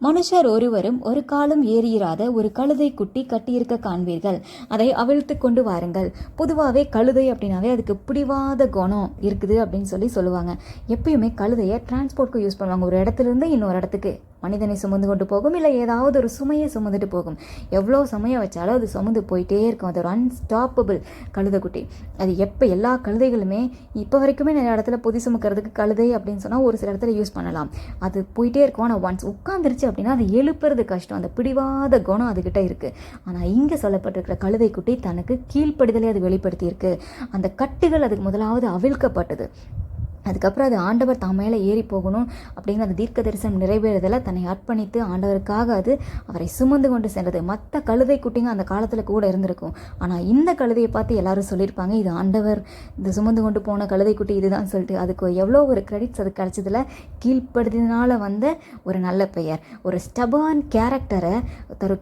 மனுஷர் ஒருவரும் ஒரு காலம் ஏறியிராத ஒரு கழுதை குட்டி கட்டியிருக்க காண்பீர்கள், அதை அவிழ்த்து கொண்டு வாருங்கள். பொதுவாகவே கழுதை அப்படின்னாவே அதுக்கு பிடிவாத குணம் இருக்குது அப்படின்னு சொல்லுவாங்க. எப்பயுமே கழுதையை டிரான்ஸ்போர்ட்க்கு யூஸ் பண்ணுவாங்க. ஒரு இடத்துல இருந்து இன்னொரு இடத்துக்கு மனிதனை சுமந்து கொண்டு போகும், இல்லை ஏதாவது ஒரு சுமையை சுமந்துட்டு போகும். எவ்வளோ சமயம் வச்சாலும் அது சுமந்து போயிட்டே இருக்கும். அது ஒரு அன்ஸ்டாப்பபிள் கழுதைக்குட்டி. அது எல்லா கழுதைகளுமே இப்போ வரைக்குமே நிறைய இடத்துல பொதி சுமக்கிறதுக்கு கழுதை அப்படின்னு சொன்னால் ஒரு சில இடத்துல யூஸ் பண்ணலாம். அது போயிட்டே இருக்கும். ஆனால் ஒன்ஸ் உட்காந்துருச்சு அப்படின்னா அது எழுப்புறது கஷ்டம். அந்த பிடிவாத குணம் அதுக்கிட்ட இருக்குது. ஆனால் இங்கே சொல்லப்பட்டிருக்கிற கழுதைக்குட்டி தனக்கு கீழ்ப்படிதலை அது வெளிப்படுத்தியிருக்கு. அந்த கட்டுகள் அதுக்கு முதலாவது அவிழ்க்கப்பட்டது. அதுக்கப்புறம் அது ஆண்டவர் தான் மேலே ஏறி போகணும் அப்படிங்கிற அந்த தீர்க்க தரிசனம் நிறைவேறுதலை தன்னை அர்ப்பணித்து ஆண்டவருக்காக அது அவரை சுமந்து கொண்டு சென்றது. மற்ற கழுதை குட்டிங்க அந்த காலத்தில் கூட இருந்திருக்கும். ஆனால் இந்த கழுதையை பார்த்து எல்லாரும் சொல்லியிருப்பாங்க, இது ஆண்டவர் இந்த சுமந்து கொண்டு போன கழுதை குட்டி இதுதான் சொல்லிட்டு. அதுக்கு எவ்வளோ ஒரு கிரெடிட்ஸ் அது கிடச்சதில் கீழ்ப்படுதினால வந்த ஒரு நல்ல பெயர். ஒரு ஸ்டபான் கேரக்டரை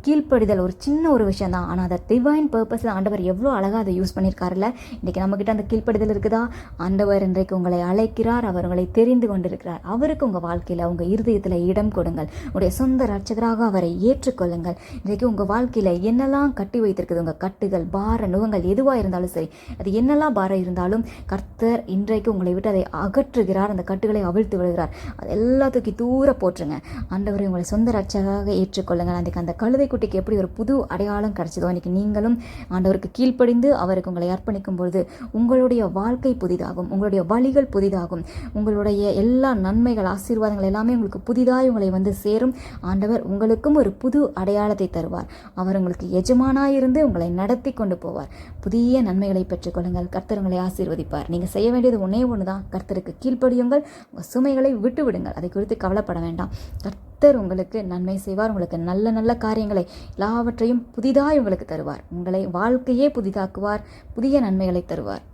கீழ்ப்படிதல் ஒரு சின்ன ஒரு விஷயம் தான், ஆனால் அதை டிவைன் பர்பஸில் ஆண்டவர் எவ்வளோ அழகாக அதை யூஸ் பண்ணியிருக்காருல்ல. இன்றைக்கி நம்மக்கிட்ட அந்த கீழ்ப்படிதல் இருக்குதா? ஆண்டவர் இன்றைக்கு உங்களை அவர் உங்களை தெரிந்து கொண்டிருக்கிறார். அவருக்கு உங்கள் வாழ்க்கையில் உங்கள் இருதயத்தில் இடம் கொடுங்கள். உங்களுடைய சொந்த ரட்சகராக அவரை ஏற்றுக்கொள்ளுங்கள். இன்றைக்கு உங்கள் வாழ்க்கையில் என்னெல்லாம் கட்டி வைத்திருக்குது, உங்கள் கட்டுகள், பார நுகங்கள் எதுவாக இருந்தாலும் சரி, அது என்னெல்லாம் பாரம் இருந்தாலும் கர்த்தர் இன்றைக்கு உங்களை விட்டு அதை அகற்றுகிறார். அந்த கட்டுகளை அவிழ்த்து விடுகிறார். அது எல்லாத்துக்கும் தூர போற்றுங்க. ஆண்டவரை உங்களை சொந்த ரட்சகராக ஏற்றுக்கொள்ளுங்கள். அன்றைக்கு அந்த கழுதை குட்டிக்கு எப்படி ஒரு புது அடையாளம் கிடைச்சதோ, இன்றைக்கி நீங்களும் ஆண்டவருக்கு கீழ்ப்படிந்து அவருக்கு உங்களை அர்ப்பணிக்கும் பொழுது உங்களுடைய வாழ்க்கை புதிதாகும், உங்களுடைய வழிகள் புதிதாகும், உங்களுடைய எல்லா நன்மைகள், ஆசீர்வாதங்கள் எல்லாமே உங்களுக்கு புதிதாய் உங்களை வந்து சேரும். ஆண்டவர் உங்களுக்கும் ஒரு புது அடையாளத்தை தருவார். அவர் உங்களுக்கு எஜமானாயிருந்து உங்களை நடத்தி கொண்டு போவார். புதிய நன்மைகளை பெற்றுக்கொள்ளுங்கள். கர்த்தர் உங்களை ஆசீர்வதிப்பார். நீங்கள் செய்ய வேண்டியது ஒன்று தான், கர்த்தருக்கு கீழ்ப்படியுங்கள். உங்கள் சுமைகளை விட்டு விடுங்கள். அதை குறித்து கவலைப்பட வேண்டாம். கர்த்தர் உங்களுக்கு நன்மை செய்வார். உங்களுக்கு நல்ல நல்ல காரியங்களை எல்லாவற்றையும் புதிதாய் உங்களுக்கு தருவார். உங்களை வாழ்க்கையே புதிதாக்குவார். புதிய நன்மைகளை தருவார்.